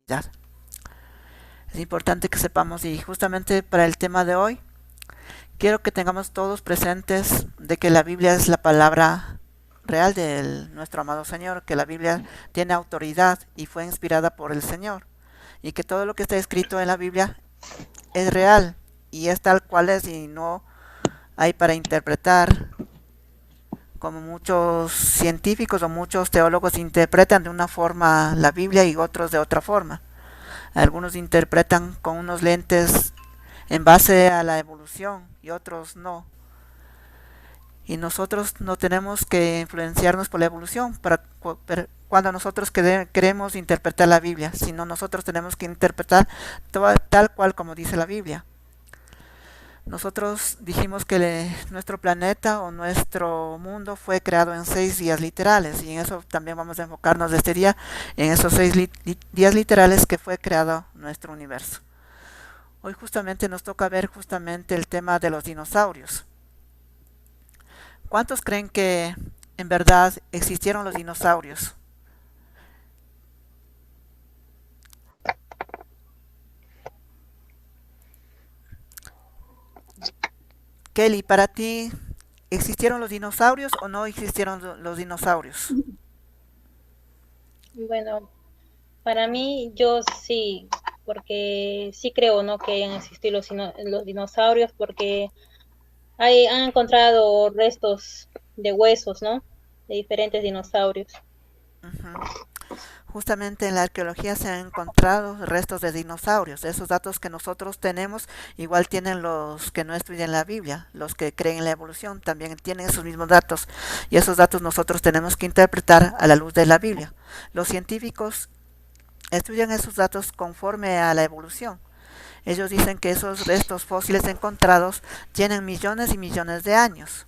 Es importante que sepamos, y justamente para el tema de hoy, quiero que tengamos todos presentes de que la Biblia es la palabra real de nuestro amado Señor, que la Biblia tiene autoridad y fue inspirada por el Señor, y que todo lo que está escrito en la Biblia es real y es tal cual es, y no hay para interpretar como muchos científicos o muchos teólogos interpretan de una forma la Biblia y otros de otra forma. Algunos interpretan con unos lentes en base a la evolución y otros no. Y nosotros no tenemos que influenciarnos por la evolución cuando nosotros queremos interpretar la Biblia, sino nosotros tenemos que interpretar tal cual como dice la Biblia. Nosotros dijimos que nuestro planeta o nuestro mundo fue creado en 6 días literales, y en eso también vamos a enfocarnos de este día, en esos 6 días literales que fue creado nuestro universo. Hoy justamente nos toca ver justamente el tema de los dinosaurios. ¿Cuántos creen que en verdad existieron los dinosaurios? Kelly, para ti, ¿existieron los dinosaurios o no existieron los dinosaurios? Bueno, para mí yo sí, porque sí creo, ¿no? Que hayan existido los dinosaurios, porque han encontrado restos de huesos, ¿no? De diferentes dinosaurios. Ujú. Justamente en la arqueología se han encontrado restos de dinosaurios. Esos datos que nosotros tenemos igual tienen los que no estudian la Biblia, los que creen en la evolución también tienen esos mismos datos, y esos datos nosotros tenemos que interpretar a la luz de la Biblia. Los científicos estudian esos datos conforme a la evolución. Ellos dicen que esos restos fósiles encontrados tienen millones y millones de años.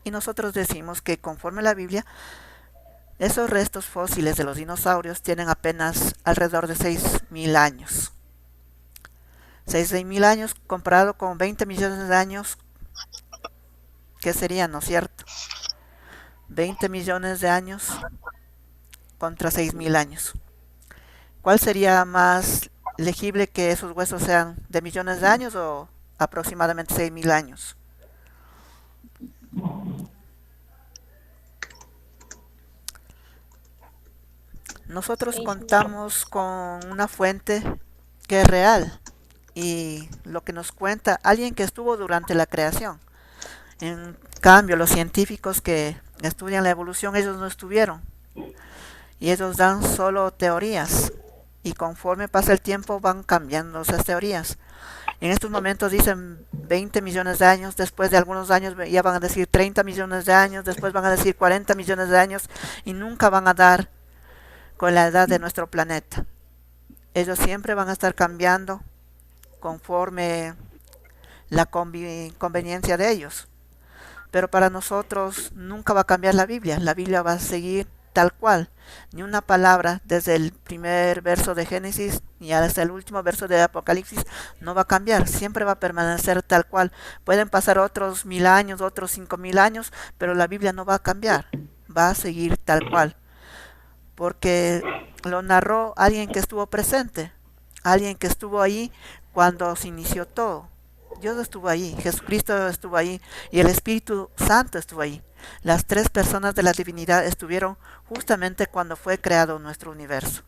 Y nosotros decimos que conforme a la Biblia, esos restos fósiles de los dinosaurios tienen apenas alrededor de 6.000 años. 6.000 años comparado con 20 millones de años, ¿qué sería, no es cierto? 20 millones de años contra 6.000 años. ¿Cuál sería más legible, que esos huesos sean de millones de años o aproximadamente 6.000 años? Nosotros 6.000. contamos con una fuente que es real, y lo que nos cuenta alguien que estuvo durante la creación. En cambio, los científicos que estudian la evolución, ellos no estuvieron, y ellos dan solo teorías, y conforme pasa el tiempo van cambiando esas teorías. En estos momentos dicen 20 millones de años, después de algunos años ya van a decir 30 millones de años, después van a decir 40 millones de años, y nunca van a dar con la edad de nuestro planeta. Ellos siempre van a estar cambiando conforme la conveniencia de ellos. Pero para nosotros nunca va a cambiar la Biblia va a seguir tal cual. Ni una palabra desde el primer verso de Génesis y hasta el último verso de Apocalipsis no va a cambiar, siempre va a permanecer tal cual. Pueden pasar otros 1.000 años, otros 5.000 años, pero la Biblia no va a cambiar, va a seguir tal cual, porque lo narró alguien que estuvo presente, alguien que estuvo ahí cuando se inició todo. Dios estuvo ahí, Jesucristo estuvo ahí y el Espíritu Santo estuvo ahí. Las tres personas de la divinidad estuvieron justamente cuando fue creado nuestro universo.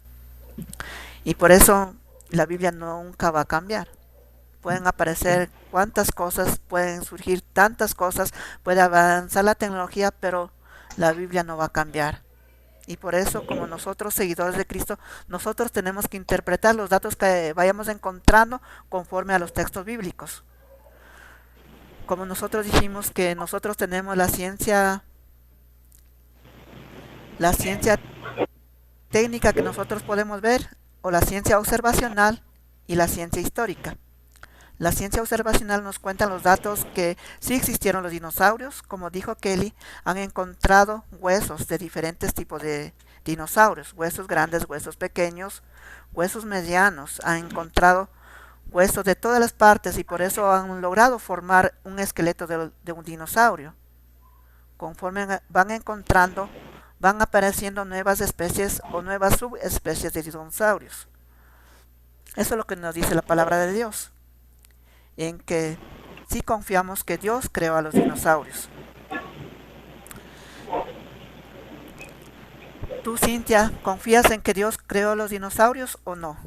Y por eso la Biblia nunca va a cambiar. Pueden aparecer cuantas cosas, pueden surgir tantas cosas, puede avanzar la tecnología, pero la Biblia no va a cambiar. Y por eso, como nosotros, seguidores de Cristo, nosotros tenemos que interpretar los datos que vayamos encontrando conforme a los textos bíblicos. Como nosotros dijimos que nosotros tenemos la ciencia técnica que nosotros podemos ver, o la ciencia observacional y la ciencia histórica. La ciencia observacional nos cuenta los datos que sí existieron los dinosaurios, como dijo Kelly, han encontrado huesos de diferentes tipos de dinosaurios, huesos grandes, huesos pequeños, huesos medianos, han encontrado huesos de todas las partes, y por eso han logrado formar un esqueleto de un dinosaurio. Conforme van encontrando, van apareciendo nuevas especies o nuevas subespecies de dinosaurios. Eso es lo que nos dice la palabra de Dios, en que sí confiamos que Dios creó a los dinosaurios. ¿Tú, Cintia, confías en que Dios creó a los dinosaurios o no?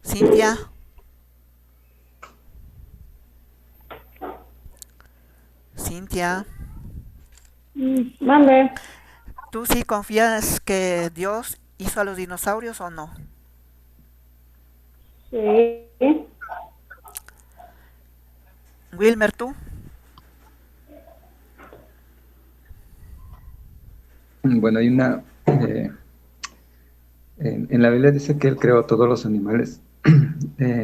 Cintia, Cintia, Mande. ¿tú sí confías que Dios hizo a los dinosaurios o no? Sí. Wilmer, ¿tú? Bueno, hay una... en la Biblia dice que Él creó todos los animales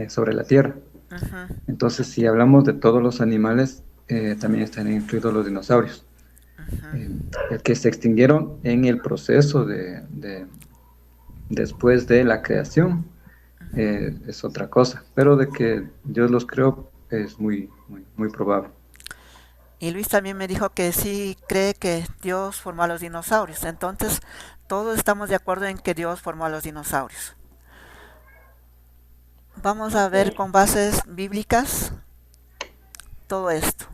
sobre la tierra. Ujú, Entonces, si hablamos de todos los animales, también están incluidos los dinosaurios, ujú. que se extinguieron en el proceso después de la creación, es otra cosa. Pero de que Dios los creó es muy, muy, muy probable. Y Luis también me dijo que sí cree que Dios formó a los dinosaurios. Entonces, todos estamos de acuerdo en que Dios formó a los dinosaurios. Vamos a ver con bases bíblicas todo esto.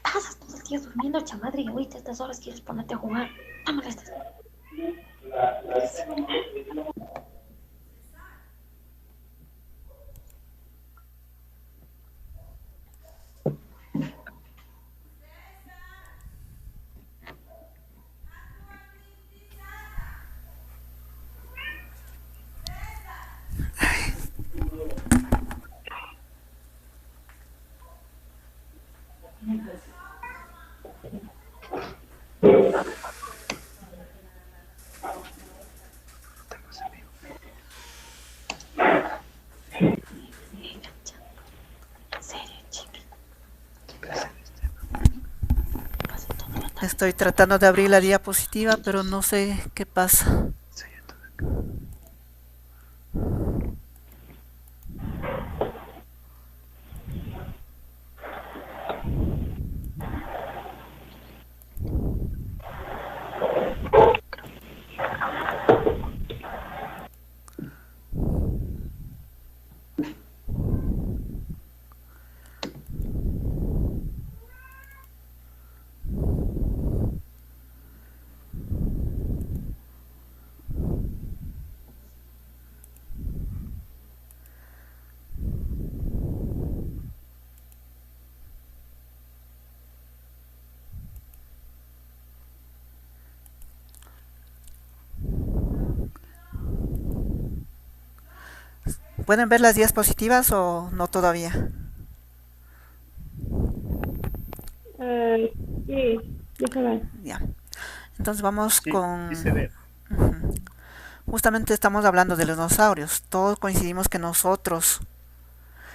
Pasas todo el día durmiendo, chamadre, y ahorita a estas horas quieres ponerte a jugar. No molestes. En serio, chiqui. Pasa todo la tarde. Estoy tratando de abrir la diapositiva, pero no sé qué pasa. ¿Pueden ver las diapositivas o no todavía? Sí, déjame. Ya. Entonces vamos Sí, con... sí se ve. Ujú. Justamente estamos hablando de los dinosaurios. Todos coincidimos que nosotros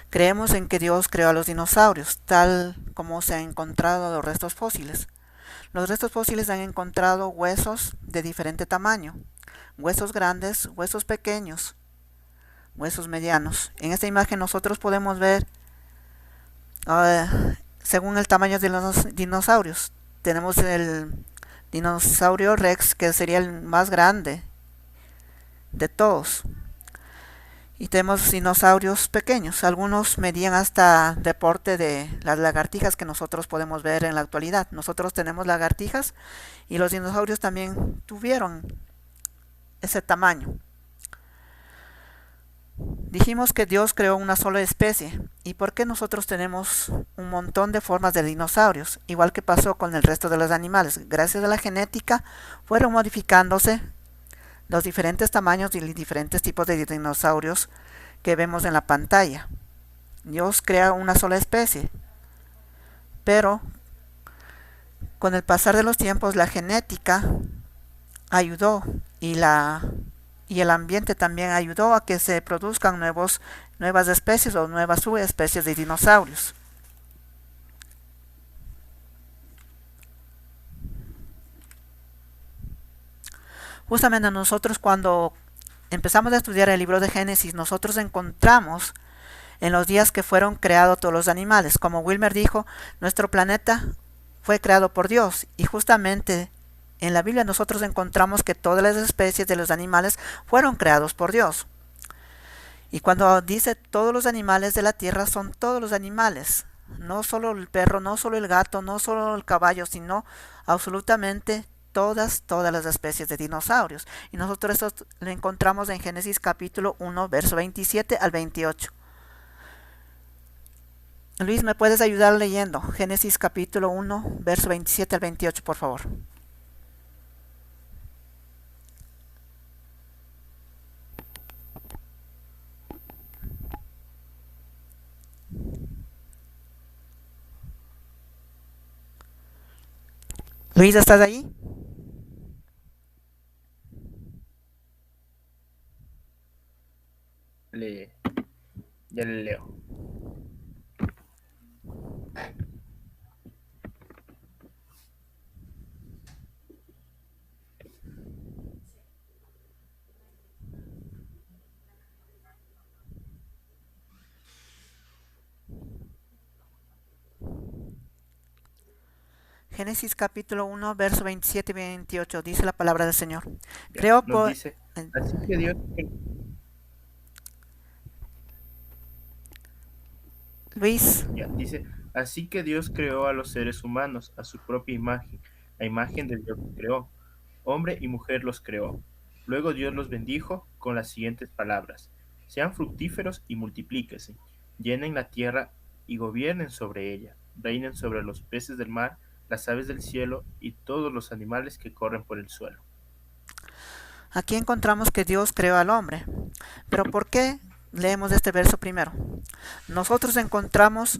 creemos en que Dios creó a los dinosaurios, tal como se han encontrado los restos fósiles. Los restos fósiles han encontrado huesos de diferente tamaño, huesos grandes, huesos pequeños, huesos medianos. En esta imagen nosotros podemos ver, según el tamaño de los dinosaurios, tenemos el dinosaurio Rex, que sería el más grande de todos. Y tenemos dinosaurios pequeños, algunos medían hasta deporte de las lagartijas que nosotros podemos ver en la actualidad. Nosotros tenemos lagartijas y los dinosaurios también tuvieron ese tamaño. Dijimos que Dios creó una sola especie. ¿Y por qué nosotros tenemos un montón de formas de dinosaurios? Igual que pasó con el resto de los animales. Gracias a la genética fueron modificándose los diferentes tamaños y diferentes tipos de dinosaurios que vemos en la pantalla. Dios crea una sola especie, pero con el pasar de los tiempos la genética ayudó y el ambiente también ayudó a que se produzcan nuevas especies o nuevas subespecies de dinosaurios. Justamente nosotros cuando empezamos a estudiar el libro de Génesis, nosotros encontramos en los días que fueron creados todos los animales. Como Wilmer dijo, nuestro planeta fue creado por Dios y justamente en la Biblia nosotros encontramos que todas las especies de los animales fueron creados por Dios. Y cuando dice todos los animales de la tierra, son todos los animales, no solo el perro, no solo el gato, no solo el caballo, sino absolutamente todas las especies de dinosaurios. Y nosotros eso lo encontramos en Génesis capítulo 1, verso 27 al 28. Luis, ¿me puedes ayudar leyendo Génesis capítulo 1, verso 27 al 28, por favor? Luis, ¿estás ahí? Ya le leo. Génesis capítulo 1, verso 27 y 28, dice la palabra del Señor. Ya, Creo nos por... dice, así que Dios, Luis, ya, dice, así que Dios creó a los seres humanos a su propia imagen, a imagen de Dios los creó, hombre y mujer los creó. Luego Dios los bendijo con las siguientes palabras: sean fructíferos y multiplíquense, llenen la tierra y gobiernen sobre ella, reinen sobre los peces del mar, las aves del cielo y todos los animales que corren por el suelo. aquí encontramos que Dios creó al hombre. Pero ¿por qué leemos este verso primero? Nosotros encontramos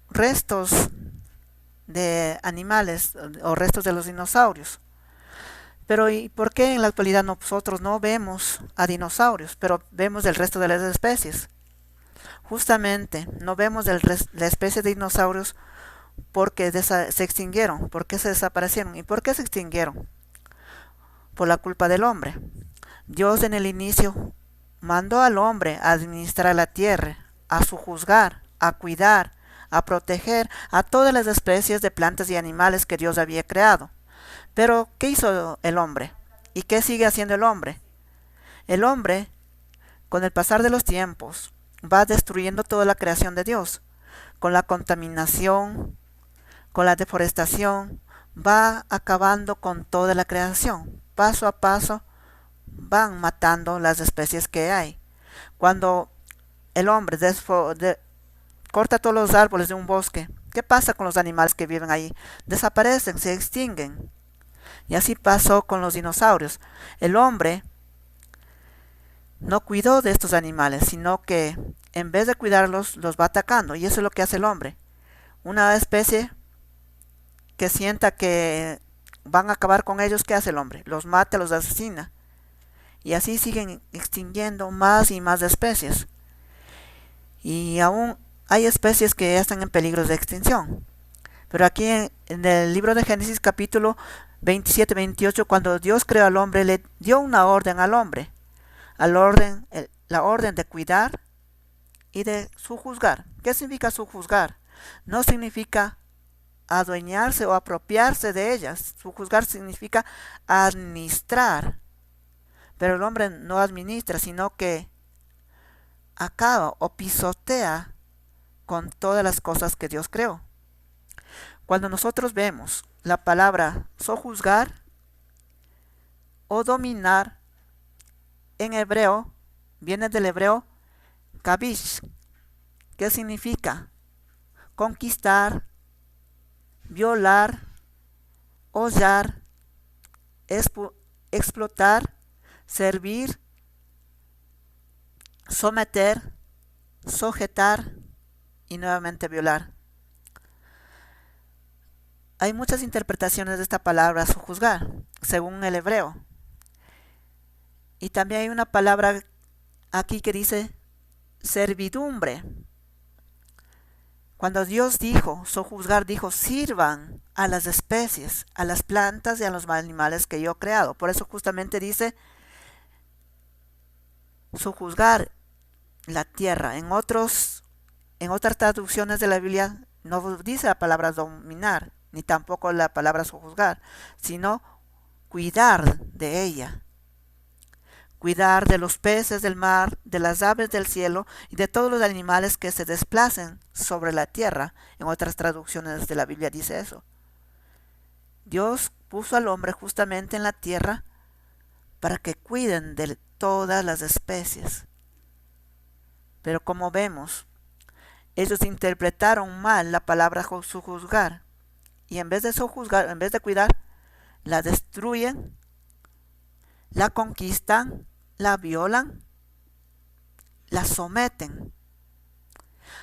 restos de animales o restos de los dinosaurios. Pero ¿y por qué en la actualidad nosotros no vemos a dinosaurios, pero vemos el resto de las especies? Justamente no vemos la especie de dinosaurios porque se extinguieron, porque se desaparecieron. ¿Y por qué se extinguieron? Por la culpa del hombre. Dios en el inicio mandó al hombre a administrar la tierra, a sojuzgar, a cuidar, a proteger a todas las especies de plantas y animales que Dios había creado. Pero, ¿qué hizo el hombre? ¿Y qué sigue haciendo el hombre? El hombre, con el pasar de los tiempos, va destruyendo toda la creación de Dios. Con la contaminación, con la deforestación, va acabando con toda la creación. Paso a paso van matando las especies que hay. Cuando el hombre corta todos los árboles de un bosque, ¿qué pasa con los animales que viven ahí? Desaparecen, se extinguen. Y así pasó con los dinosaurios. El hombre no cuidó de estos animales, sino que en vez de cuidarlos, los va atacando. Y eso es lo que hace el hombre. Una especie que sienta que van a acabar con ellos, ¿qué hace el hombre? Los mata, los asesina. Y así siguen extinguiendo más y más especies. Y aún hay especies que ya están en peligro de extinción. Pero aquí en el libro de Génesis capítulo 27-28, cuando Dios creó al hombre, le dio una orden al hombre. La orden de cuidar y de sojuzgar. ¿Qué significa sojuzgar? No significa adueñarse o apropiarse de ellas. Sojuzgar significa administrar. Pero el hombre no administra, sino que acaba o pisotea con todas las cosas que Dios creó. Cuando nosotros vemos la palabra sojuzgar o dominar en hebreo, viene del hebreo kabish, que significa conquistar, violar, hollar, explotar, servir, someter, sujetar y nuevamente violar. Hay muchas interpretaciones de esta palabra sojuzgar, según el hebreo. Y también hay una palabra aquí que dice servidumbre. Cuando Dios dijo, sojuzgar, dijo, sirvan a las especies, a las plantas y a los animales que yo he creado. Por eso justamente dice, sojuzgar la tierra. En otras traducciones de la Biblia no dice la palabra dominar, ni tampoco la palabra sojuzgar, sino cuidar de ella. Cuidar de los peces del mar, de las aves del cielo y de todos los animales que se desplacen sobre la tierra. En otras traducciones de la Biblia dice eso. Dios puso al hombre justamente en la tierra para que cuiden de todas las especies. Pero como vemos, ellos interpretaron mal la palabra sojuzgar, y en vez de sojuzgar, en vez de cuidar, la destruyen, la conquistan, la violan, la someten.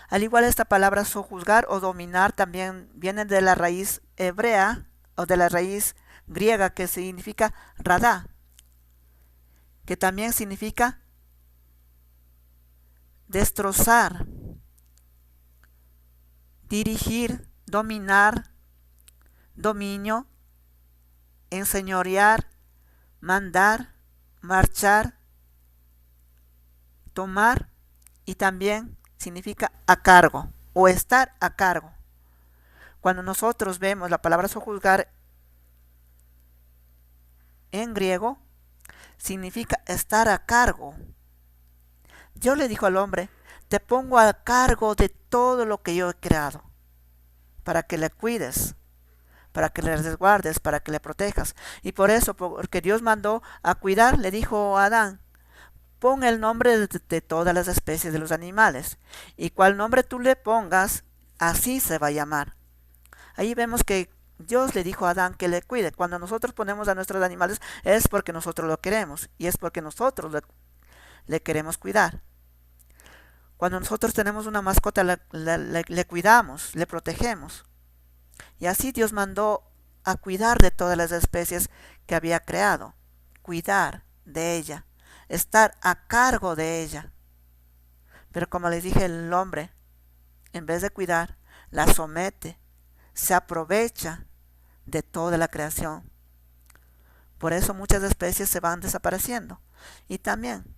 Al igual, esta palabra sojuzgar o dominar también viene de la raíz hebrea o de la raíz griega que significa radá, que también significa destrozar, dirigir, dominar, dominio, enseñorear, mandar, marchar, tomar, y también significa a cargo o estar a cargo. Cuando nosotros vemos la palabra sojuzgar en griego, significa estar a cargo. Dios le dijo al hombre, te pongo a cargo de todo lo que yo he creado, para que le cuides, para que le resguardes, para que le protejas. Y por eso, porque Dios mandó a cuidar, le dijo a Adán, pon el nombre de todas las especies de los animales, y cual nombre tú le pongas, así se va a llamar. Ahí vemos que Dios le dijo a Adán que le cuide. Cuando nosotros ponemos a nuestros animales es porque nosotros lo queremos, y es porque nosotros le queremos cuidar. Cuando nosotros tenemos una mascota, le cuidamos, le protegemos. Y así Dios mandó a cuidar de todas las especies que había creado. Cuidar de ella, estar a cargo de ella. Pero como les dije, el hombre, en vez de cuidar, la somete, se aprovecha de toda la creación. Por eso muchas especies se van desapareciendo. Y también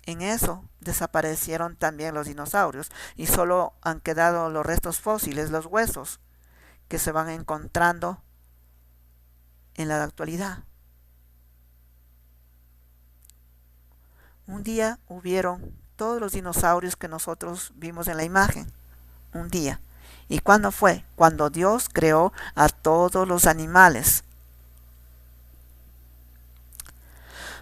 en eso desaparecieron también los dinosaurios, y solo han quedado los restos fósiles, los huesos, que se van encontrando en la actualidad. Un día hubieron todos los dinosaurios que nosotros vimos en la imagen. Un día. ¿Y cuándo fue? Cuando Dios creó a todos los animales.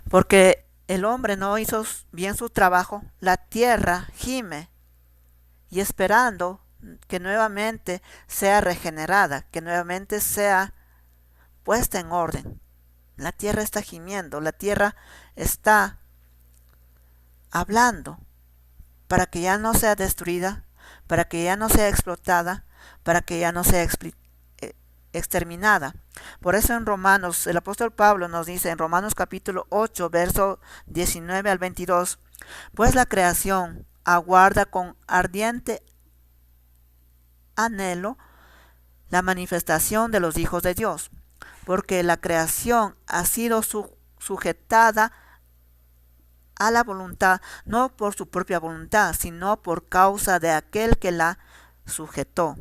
Porque el hombre no hizo bien su trabajo, la tierra gime, y esperando que nuevamente sea regenerada, que nuevamente sea puesta en orden. La tierra está gimiendo, la tierra está hablando para que ya no sea destruida, para que ya no sea explotada, para que ya no sea exterminada. Por eso en Romanos, el apóstol Pablo nos dice en Romanos capítulo 8, verso 19 al 22, pues la creación aguarda con ardiente anhelo la manifestación de los hijos de Dios, porque la creación ha sido sujetada a la voluntad, no por su propia voluntad, sino por causa de aquel que la sujetó,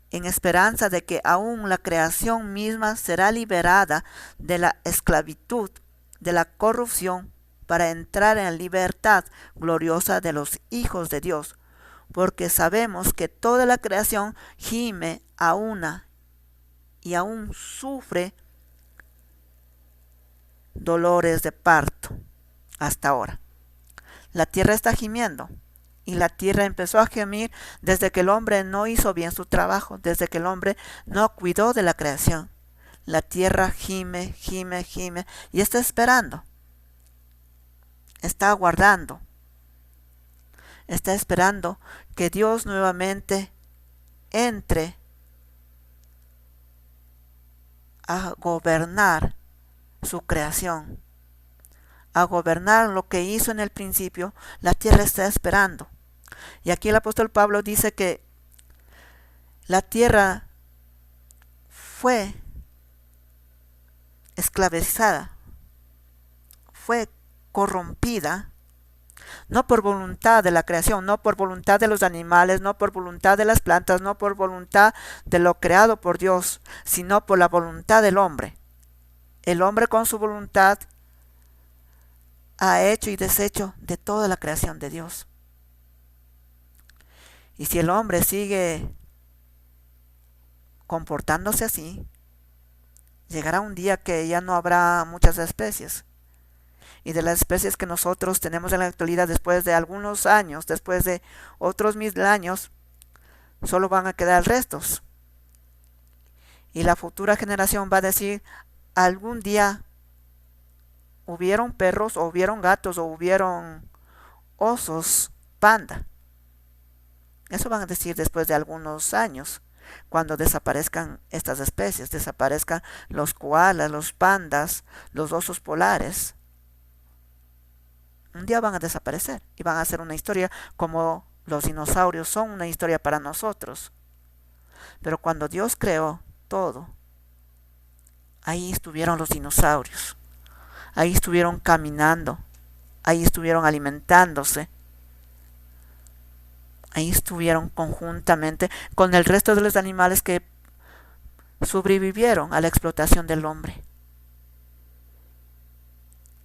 en esperanza de que aún la creación misma será liberada de la esclavitud, de la corrupción, para entrar en la libertad gloriosa de los hijos de Dios. Porque sabemos que toda la creación gime a una y aún sufre dolores de parto hasta ahora. La tierra está gimiendo, y la tierra empezó a gemir desde que el hombre no hizo bien su trabajo, desde que el hombre no cuidó de la creación. La tierra gime, gime, gime, y está esperando, está aguardando, está esperando que Dios nuevamente entre a gobernar su creación, a gobernar lo que hizo en el principio. La tierra está esperando. Y aquí el apóstol Pablo dice que la tierra fue esclavizada, fue corrompida, no por voluntad de la creación, no por voluntad de los animales, no por voluntad de las plantas, no por voluntad de lo creado por Dios, sino por la voluntad del hombre. El hombre con su voluntad ha hecho y deshecho de toda la creación de Dios. Y si el hombre sigue comportándose así, llegará un día que ya no habrá muchas especies. Y de las especies que nosotros tenemos en la actualidad, después de algunos años, después de otros 1000 años, solo van a quedar restos. Y la futura generación va a decir, algún día hubieron perros, o hubieron gatos, o hubieron osos panda. Eso van a decir después de algunos años, cuando desaparezcan estas especies, desaparezcan los koalas, los pandas, los osos polares. Un día van a desaparecer y van a ser una historia como los dinosaurios son una historia para nosotros. Pero cuando Dios creó todo, ahí estuvieron los dinosaurios, ahí estuvieron caminando, ahí estuvieron alimentándose, ahí estuvieron conjuntamente con el resto de los animales que sobrevivieron a la explotación del hombre.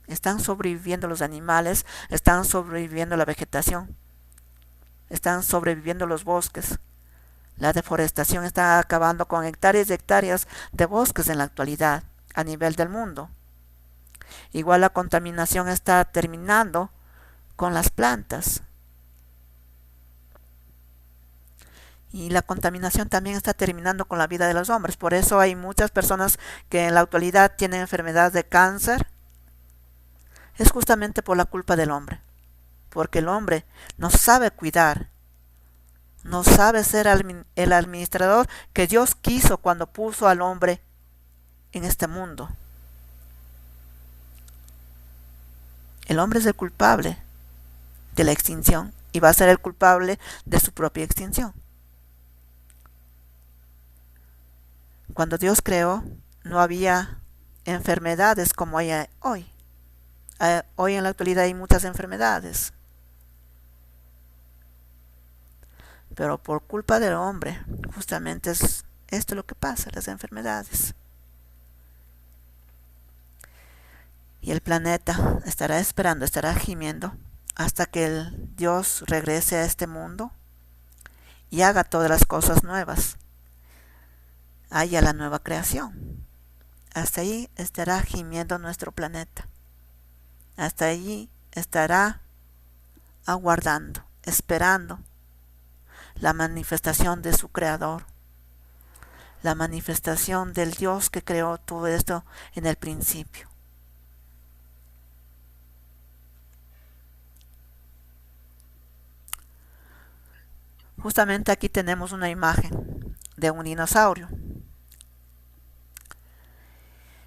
Están sobreviviendo los animales, están sobreviviendo la vegetación, están sobreviviendo los bosques. La deforestación está acabando con hectáreas y hectáreas de bosques en la actualidad a nivel del mundo. Igual la contaminación está terminando con las plantas. Y la contaminación también está terminando con la vida de los hombres. Por eso hay muchas personas que en la actualidad tienen enfermedad de cáncer. Es justamente por la culpa del hombre. Porque el hombre no sabe cuidar, no sabe ser el administrador que Dios quiso cuando puso al hombre en este mundo. El hombre es el culpable de la extinción y va a ser el culpable de su propia extinción. Cuando Dios creó, no había enfermedades como hay hoy. Hoy en la actualidad hay muchas enfermedades. Pero por culpa del hombre, justamente es esto lo que pasa, las enfermedades. Y el planeta estará esperando, estará gimiendo hasta que el Dios regrese a este mundo y haga todas las cosas nuevas. Haya la nueva creación. Hasta ahí estará gimiendo nuestro planeta. Hasta allí estará aguardando, esperando la manifestación de su creador, la manifestación del Dios que creó todo esto en el principio. Justamente aquí tenemos una imagen de un dinosaurio.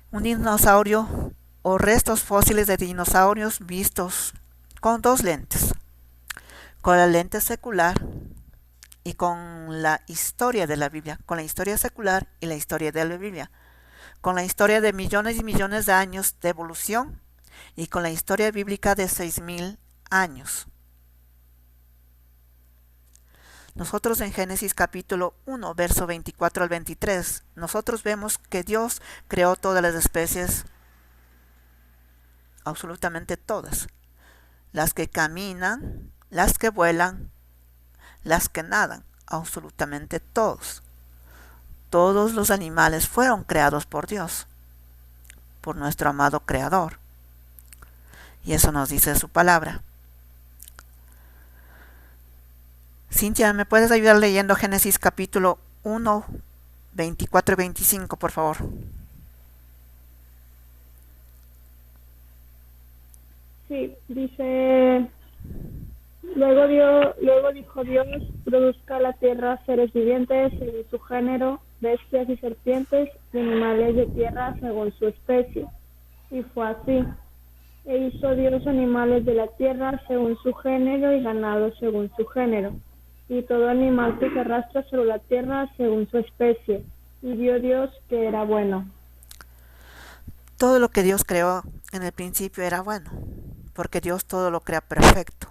Un dinosaurio o restos fósiles de dinosaurios vistos con dos lentes, con la lente secular y con la historia de la Biblia, con la historia secular y la historia de la Biblia, con la historia de millones y millones de años de evolución y con la historia bíblica de 6000 años. Nosotros en Génesis capítulo 1, verso 24 al 23, nosotros vemos que Dios creó todas las especies, absolutamente todas, las que caminan, las que vuelan, las que nadan, absolutamente todos. Todos los animales fueron creados por Dios, por nuestro amado Creador. Y eso nos dice su palabra. Cintia, ¿me puedes ayudar leyendo Génesis capítulo 1, 24 y 25, por favor? Sí, dice, luego dijo Dios, produzca la tierra seres vivientes según su género, bestias y serpientes, y animales de tierra según su especie. Y fue así. E hizo Dios animales de la tierra según su género y ganado según su género, y todo animal que se arrastra sobre la tierra según su especie. Y vio Dios que era bueno. Todo lo que Dios creó en el principio era bueno, porque Dios todo lo crea perfecto.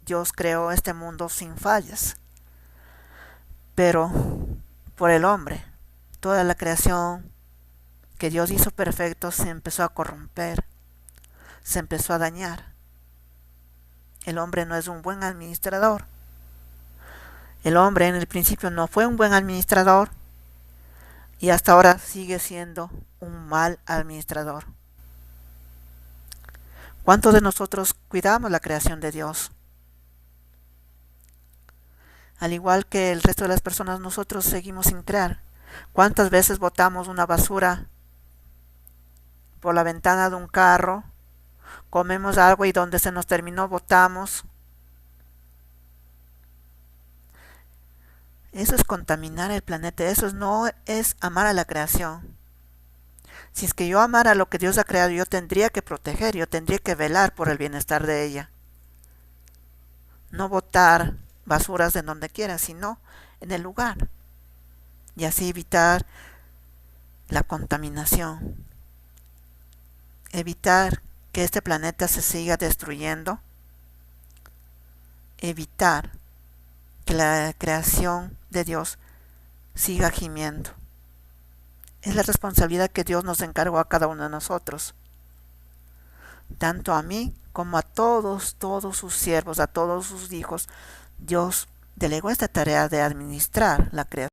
Dios creó este mundo sin fallas, pero por el hombre, toda la creación que Dios hizo perfecto se empezó a corromper, se empezó a dañar. El hombre no es un buen administrador. El hombre en el principio no fue un buen administrador y hasta ahora sigue siendo un mal administrador. ¿Cuántos de nosotros cuidamos la creación de Dios? Al igual que el resto de las personas, nosotros seguimos sin crear. ¿Cuántas veces botamos una basura por la ventana de un carro? Comemos algo y donde se nos terminó botamos. Eso es contaminar el planeta, eso no es amar a la creación. Si es que yo amara lo que Dios ha creado, yo tendría que proteger, yo tendría que velar por el bienestar de ella. No botar basuras en donde quiera, sino en el lugar. Y así evitar la contaminación. Evitar que este planeta se siga destruyendo. Evitar que la creación de Dios siga gimiendo. Es la responsabilidad que Dios nos encargó a cada uno de nosotros, tanto a mí como a todos sus siervos, a todos sus hijos. Dios delegó esta tarea de administrar la creación.